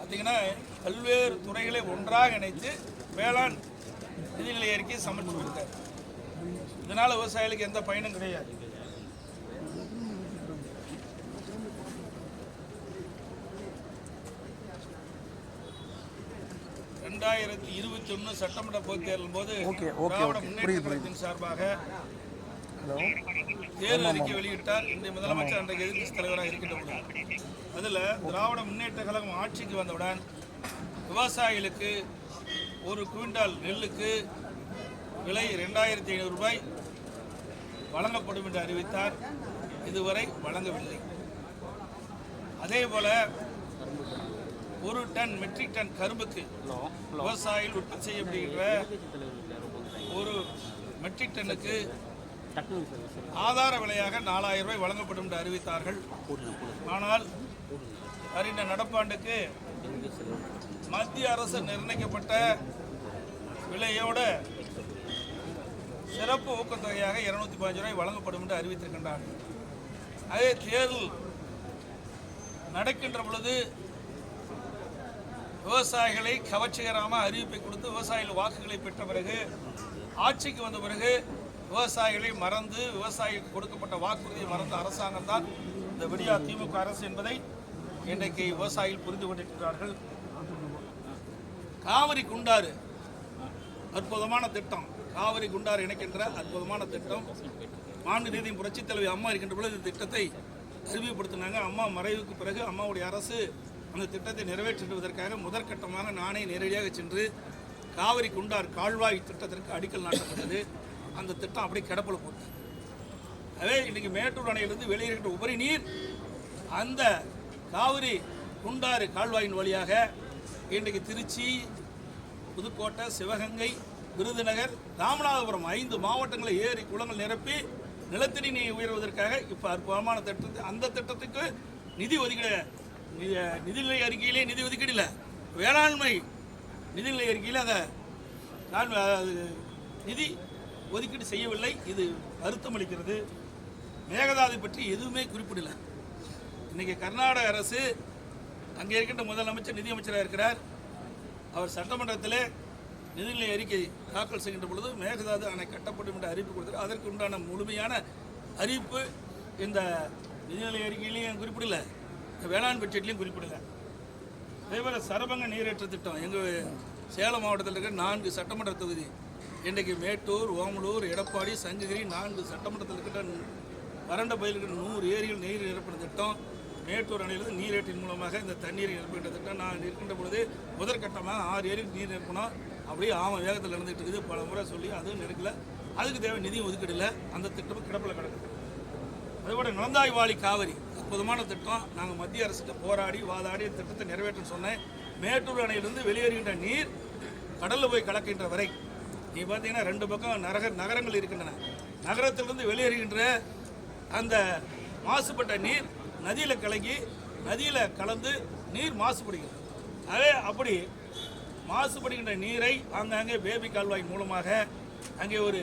பார்த்தீங்கன்னா பல்வேறு துறைகளை ஒன்றாக இணைத்து வேளாண் நிதிநிலை அறிக்கையை சமர்ப்பித்து கொடுத்தார். இதனால் விவசாயிகளுக்கு எந்த பயனும் கிடையாது. ரெண்டாயிரத்தி 21 சட்டமன்ற பொதுத் தேர்தலின் போது திராவிட முன்னேற்ற கழகத்தின் சார்பாக தேர்தல் அறிக்கை வெளியிட்டார் இன்றைய முதலமைச்சர், அன்றைய எதிர்க்கட்சி தலைவராக இருக்கின்றவுடன். அதில் திராவிட முன்னேற்ற கழகம் ஆட்சிக்கு வந்தவுடன் விவசாயிகளுக்கு ஒரு குவிண்டால் நெல்லுக்கு விலை 2500 ரூபாய் வழங்கப்படும் என்று அறிவித்தார். இதுவரை வழங்கவில்லை. அதே போல ஒரு டன் மெட்ரிக் டன் கரும்புக்கு விவசாயிகள் உற்பத்தி செய்யப்படுகின்ற ஒரு மெட்ரிக் டன்னுக்கு ஆதார விலையாக 4000 ரூபாய் வழங்கப்படும் என்று அறிவித்தார்கள். ஆனால் வருகின்ற நடப்பாண்டுக்கு மத்திய அரசு நிர்ணயிக்கப்பட்ட விலையோடு சிறப்பு ஊக்கத்தொகையாக 215 ரூபாய் வழங்கப்படும் என்று அறிவித்திருக்கின்றார்கள். அதே தேர்தல் நடக்கின்ற பொழுது விவசாயிகளை கவர்ச்சிகரமாக அறிவிப்பை கொடுத்து விவசாயிகள் வாக்குகளை பெற்ற பிறகு ஆட்சிக்கு வந்த பிறகு விவசாயிகளை மறந்து விவசாயிகளுக்கு கொடுக்கப்பட்ட வாக்குறுதியை மறந்த அரசாங்கம் தான் இந்த விடியா திமுக அரசு என்பதை இன்றைக்கு விவசாயிகள் புரிந்து கொண்டிருக்கிறார்கள். காவிரி குண்டாறு அற்புதமான திட்டம். காவிரி குண்டாறு இணைக்கின்ற அற்புதமான திட்டம். மாண்புமிகு புரட்சித் தலைவி அம்மா இருக்கின்ற பொழுது இந்த திட்டத்தை அறிமுகப்படுத்தினாங்க. அம்மா மறைவுக்கு பிறகு அம்மாவுடைய அரசு அந்த திட்டத்தை நிறைவேற்றுவதற்காக முதற்கட்டமாக நானே நேரடியாக சென்று காவிரி குண்டார் கால்வாய் திட்டத்திற்கு அடிக்கல் நாட்டப்பட்டது. அந்த திட்டம் அப்படி கிடப்பில் போட்டது. அதே இன்றைக்கி மேட்டூர் அணையிலிருந்து வெளியேறுகின்ற உபரி நீர் அந்த காவிரி குண்டாறு கால்வாயின் வழியாக இன்றைக்கு திருச்சி, புதுக்கோட்டை, சிவகங்கை, விருதுநகர், ராமநாதபுரம் 5 மாவட்டங்களை ஏரி குளங்கள் நிரப்பி நிலத்தடி நீர் உயர்வதற்காக இப்போ அற்புதமான திட்டத்தை அந்த திட்டத்துக்கு நிதி ஒதுக்கீடு நிதிநிலை அறிக்கையிலே நிதி ஒதுக்கீடு இல்லை, வேளாண்மை நிதிநிலை அறிக்கையில் அதை நிதி ஒதுக்கீடு செய்யவில்லை. இது வருத்தம் அளிக்கிறது. மேகதாது பற்றி எதுவுமே குறிப்பிடலை. இன்றைக்கி கர்நாடக அரசு அங்கே இருக்கின்ற முதலமைச்சர் நிதியமைச்சராக இருக்கிறார். அவர் சட்டமன்றத்தில் நிதிநிலை அறிக்கை தாக்கல் செய்கின்ற பொழுது மேகதாது அணை கட்டப்படும் என்று அறிவிப்பு கொடுத்தார். அதற்கு உண்டான முழுமையான அறிவிப்பு இந்த நிதிநிலை அறிக்கையிலையும் குறிப்பிடலை, வேளாண் பட்ஜெட்லையும் குறிப்பிடலை. அதேபோல் சரபங்க நீரேற்ற திட்டம் எங்கள் சேலம் மாவட்டத்தில் இருக்கிற 4 சட்டமன்ற தொகுதி இன்றைக்கு மேட்டூர், ஓமலூர், எடப்பாடி, சங்ககிரி 4 சட்டமன்றத்தில் இருக்கிற வறண்ட பயிர்கள் இருக்கிற 100 ஏரிகள் நீர் நிரப்பின திட்டம். மேட்டூர் அணையிலிருந்து நீரேற்றின் மூலமாக இந்த தண்ணீரை நிரப்புகின்ற திட்டம் நான் இருக்கின்ற பொழுது முதற்கட்டமாக 6 ஏரிகள் நீர் நிரப்பினோம். அப்படியே வேகத்தில் நடந்துகிட்டு இருக்குது. பல முறை சொல்லி அதுவும் நிற்கல. அதுக்கு தேவை நிதி ஒதுக்கீடு இல்லை. அந்த திட்டமும் கிடப்பில் கிடக்குது. அதேபோல் நலந்தாய் வாழி காவிரி அற்புதமான திட்டம். நாங்கள் மத்திய அரசுக்கு போராடி வாதாடி திட்டத்தை நிறைவேற்ற சொன்னேன். மேட்டூர் அணையிலிருந்து வெளியேறுகின்ற நீர் கடலில் போய் கலக்கின்ற வரை நீ பார்த்தீங்கன்னா 2 பக்கம் நகரங்கள் இருக்கின்றன. நகரத்திலிருந்து வெளியேறுகின்ற அந்த மாசுபட்ட நீர் நதியில் கலங்கி நதியில் கலந்து நீர் மாசுபடுகிறது. அதே அப்படி மாசுபடுகின்ற நீரை ஆங்காங்கே பேபி கால்வாய் மூலமாக அங்கே ஒரு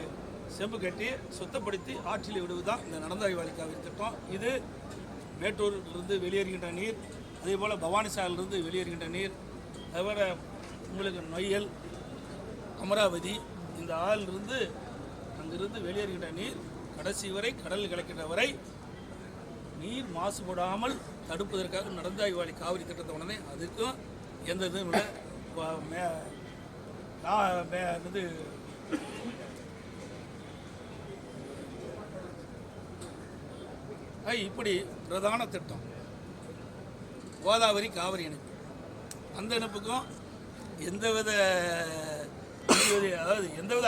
செம்பு கட்டி சுத்தப்படுத்தி ஆற்றில் விடுவதுதான் இந்த நலந்தாய் வாழி காவிரி திட்டம். இது மேட்டூரிலிருந்து வெளியேறுகின்ற நீர், அதே போல் பவானிசாலிலிருந்து வெளியேறுகின்ற நீர், அதுபோல் உங்களுக்கு நொய்யல், அமராவதி இந்த ஆறிலிருந்து அங்கிருந்து வெளியேறுகின்ற நீர் கடைசி வரை கடலில் கலக்கின்ற வரை நீர் மாசுபடாமல் தடுப்பதற்காக நலந்தாய் வாழி காவிரி திட்டத்தை உடனே அதுக்கும் எந்த இதுவும் இல்லை. இப்படி பிரதான திட்டம் கோதாவரி காவிரி இணைப்பு. அந்த இணைப்புக்கும் எந்தவித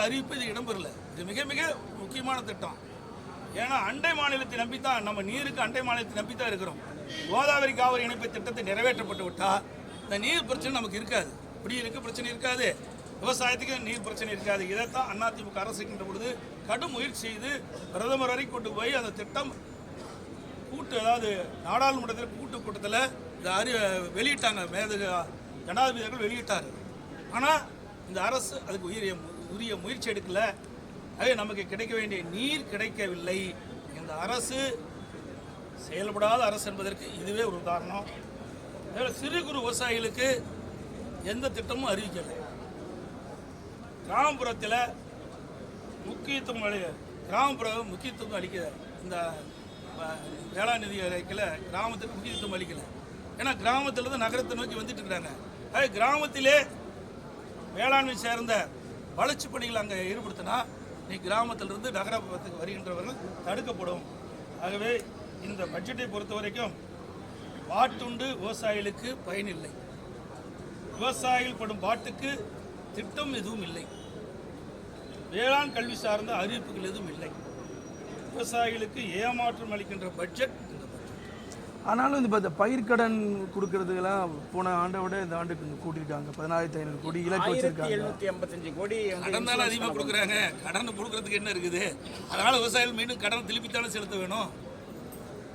அறிவிப்பு இது இடம்பெறல. இது மிக மிக முக்கியமான திட்டம். ஏன்னா அண்டை மாநிலத்தை நம்பித்தான், நம்ம நீருக்கு அண்டை மாநிலத்தை நம்பித்தான் இருக்கிறோம். கோதாவரி காவிரி இணைப்பு திட்டத்தை நிறைவேற்றப்பட்டு விட்டால் இந்த நீர் பிரச்சனை நமக்கு இருக்காது. குடியிருக்க பிரச்சனை இருக்காது, விவசாயத்துக்கு நீர் பிரச்சனை இருக்காது. இதைத்தான் அதிமுக அரசு இருக்கின்ற பொழுது கடும் முயற்சி செய்து பிரதமர் வரை கொண்டு போய் அந்த திட்டம் அதாவது நாடாளுமன்றத்தில் கூட்டத்தில் இதை வெளியிட்டாங்க. ஜனாதிபதிகள் வெளியிட்டார். ஆனால் இந்த அரசு அதுக்கு உரிய முயற்சி எடுக்கல. அதே நமக்கு கிடைக்க வேண்டிய நீர் கிடைக்கவில்லை. இந்த அரசு செயல்படாத அரசு என்பதற்கு இதுவே ஒரு உதாரணம். அதேபோல் சிறு குறு விவசாயிகளுக்கு எந்த திட்டமும் அறிவிக்கலை. கிராமப்புறத்தில் முக்கியத்துவம் அளிக்க இந்த வேளாண் நிதி அளிக்கல, கிராமத்துக்கு முக்கியத்துவம் அளிக்கலை. ஏன்னா கிராமத்திலிருந்து நகரத்தை நோக்கி வந்துட்டு இருக்கிறாங்க. அதே கிராமத்திலே வேளாண்மை சேர்ந்த வளர்ச்சி பணிகள் அங்கே ஈடுபடுத்தினா நீ கிராமத்திலிருந்து நகரத்துக்கு வருகின்றவர்கள் தடுக்கப்படும். ஆகவே இந்த பட்ஜெட்டை பொறுத்த வரைக்கும் பாட்டுண்டு விவசாயிகளுக்கு பயனில்லை, விவசாயிகள் படும் பாட்டுக்கு திட்டம் எதுவும் இல்லை, வேளாண் கல்வி சார்ந்த அறிவிப்புகள் எதுவும் இல்லை. விவசாயிகளுக்கு ஏமாற்றம் அளிக்கின்ற பட்ஜெட் இந்த பட்ஜெட். ஆனாலும் இந்த பயிர்க்கடன் கொடுக்கறதுக்கெல்லாம் போன ஆண்டை விட இந்த ஆண்டுக்கு கூட்டியிருக்காங்க. 16,500 கோடி இலக்கு வச்சிருக்காங்க. 1755 கோடி கடன் தானே அதிகமாக கொடுக்குறாங்க. கடன் கொடுக்கறதுக்கு என்ன இருக்குது? அதனால விவசாயிகள் மீண்டும் கடன் திருப்பித்தானே செலுத்த வேணும்.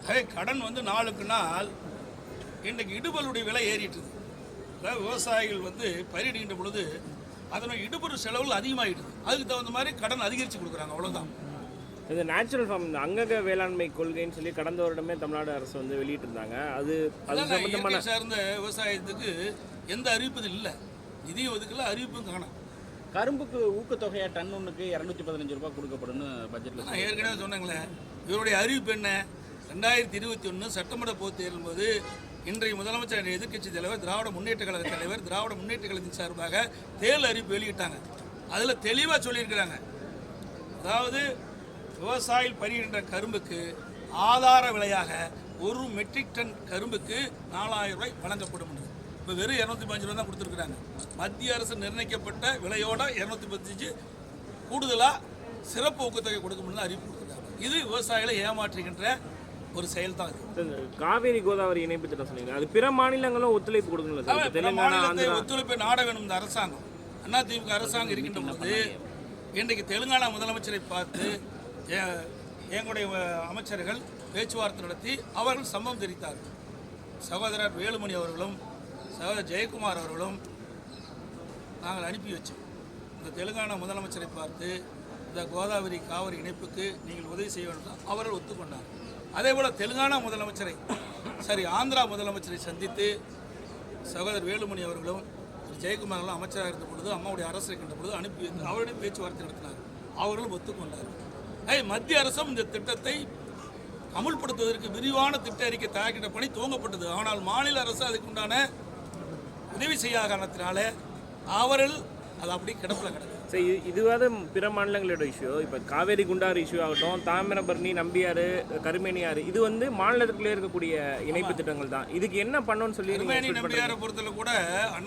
அதே கடன் வந்து நாளுக்கு நாள் இன்றைக்கு இடுபொருளுடைய விலை ஏறிட்டுது. அதாவது விவசாயிகள் வந்து பயிரிடுகின்ற பொழுது அதனுடைய இடுபொருள் செலவுகள் அதிகமாகிடுது. அதுக்கு தகுந்த மாதிரி கடன் அதிகரித்து கொடுக்குறாங்க, அவ்வளோதான். இந்த நேச்சுரல் ஃபார்ம், இந்த அங்கக வேளாண்மை கொள்கைன்னு சொல்லி கடந்த வருடமே தமிழ்நாடு அரசு வந்து வெளியிட்டிருந்தாங்க. அது சம்பந்தமான சார்ந்த விவசாயத்துக்கு எந்த அறிவிப்பும் இல்லை, நிதி ஒதுக்கல, அறிவிப்பும் காணும். கரும்புக்கு ஊக்கத்தொகையா டன் ஒன்றுக்கு 215 ரூபாய் கொடுக்கப்படும் பட்ஜெட்டில். நான் ஏற்கனவே சொன்னேங்களேன், இவருடைய அறிவிப்பு என்ன? 2021 சட்டமன்ற பொதுத் தேர்தல் போது இன்றைய முதலமைச்சர், எதிர்க்கட்சி தலைவர், திராவிட முன்னேற்ற கழக தலைவர், திராவிட முன்னேற்ற கழகத்தின் சார்பாக தேர்தல் அறிவிப்பு வெளியிட்டாங்க. அதில் தெளிவாக சொல்லியிருக்கிறாங்க. அதாவது விவசாயிகள் பயிரிடுகின்ற கரும்புக்கு ஆதார விலையாக 1 மெட்ரிக் டன் கரும்புக்கு 4000 ரூபாய் வழங்கப்படும். இப்போ வெறும் 215 ரூபா தான் கொடுத்துருக்குறாங்க. மத்திய அரசு நிர்ணயிக்கப்பட்ட விலையோட 215 கூடுதலாக சிறப்பு ஊக்கத்தொகை கொடுக்கணும்னு அறிவிப்பு கொடுத்துருக்காங்க. இது விவசாயிகளை ஏமாற்றுகின்ற ஒரு செயல் தான். காவேரி கோதாவரி இணைப்பு திட்டம் சொன்னீங்க, அது பிற மாநிலங்களும் ஒத்துழைப்பு கொடுக்கணும். தெலுங்கானா ஒத்துழைப்பை நாட வேணும். இந்த அரசாங்கம், அதிமுக அரசாங்கம் இருக்கின்ற போது இன்றைக்கு தெலுங்கானா முதலமைச்சரை பார்த்து எங்களுடைய அமைச்சர்கள் பேச்சுவார்த்தை நடத்தி அவர்கள் சம்மதம் தெரிவித்தார்கள். சகோதரர் வேலுமணி அவர்களும் சகோதரர் ஜெயக்குமார் அவர்களும் நாங்கள் அனுப்பி வச்சோம். இந்த தெலுங்கானா முதலமைச்சரை பார்த்து இந்த கோதாவரி காவிரி இணைப்புக்கு நீங்கள் உதவி செய்ய வேண்டும், அவர்கள் ஒத்துக்கொண்டார். அதே போல் தெலுங்கானா முதலமைச்சரை ஆந்திரா முதலமைச்சரை சந்தித்து சகோதரர் வேலுமணி அவர்களும் ஜெயக்குமார்களும் அமைச்சராக இருந்த பொழுது, அம்மாவுடைய அரசு இருக்கின்ற பொழுது அனுப்பி அவருடைய பேச்சுவார்த்தை நடத்தினார். அவர்களும் ஒத்துக்கொண்டார். மத்திய அரசும் இந்த திட்டத்தை அமுல்படுத்துவதற்கு விரிவான திட்ட அறிக்கை தயாரிக்கின்ற பணி துவங்கப்பட்டது. ஆனால் மாநில அரசு அதுக்குண்டான உதவி செய்யாத காரணத்தினால அவர்கள் அது அப்படி கிடப்பில் கிடக்கு. சரி, இதுவாத பிற மாநிலங்களோட இஷ்யூ. இப்போ காவேரி குண்டாறு இஷ்யூ ஆகட்டும், தாமிரபரணி, நம்பியாறு, கருமேனியாறு, இது வந்து மாநிலத்துக்குள்ளே இருக்கக்கூடிய இணைப்பு திட்டங்கள் தான். இதுக்கு என்ன பண்ணணும்னு சொல்லி கருமேனி நம்பியாரை பொறுத்தல கூட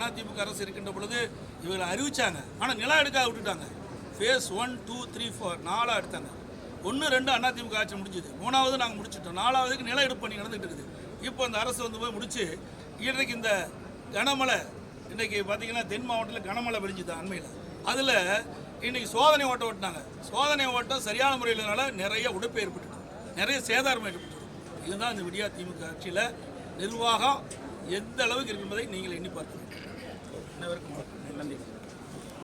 அதிமுக அரசு இருக்கின்ற பொழுது இவங்களை அறிவிச்சாங்க. ஆனால் நிலம் எடுக்காத விட்டுட்டாங்க. ஃபேஸ் 1, 2, 3, 4 4 எடுத்தாங்க. 1, 2 அதிமுக ஆட்சி முடிஞ்சுது. 3வது நாங்கள் முடிச்சிட்டோம். 4வதுக்கு நில எடுப்பு பணி நடந்துகிட்டு இருக்குது. இப்போ அந்த அரசு வந்து போய் முடிச்சு இன்றைக்கு இந்த கனமழை, இன்றைக்கி பார்த்தீங்கன்னா தென் மாவட்டத்தில் கனமழை பெஞ்சுது அண்மையில். அதில் இன்றைக்கி சோதனை ஓட்டம் ஓட்டினாங்க. சோதனை ஓட்டம் சரியான முறையில்னால நிறைய உடைப்பு ஏற்பட்டுது, நிறைய சேதாரம் ஏற்பட்டுது. இதுதான் இந்த விடியா திமுக ஆட்சியில் நிர்வாகம் எந்த அளவுக்கு இருக்கின்றதை நீங்கள் எண்ணி பார்க்க வேண்டும். அனைவருக்கும் நன்றி.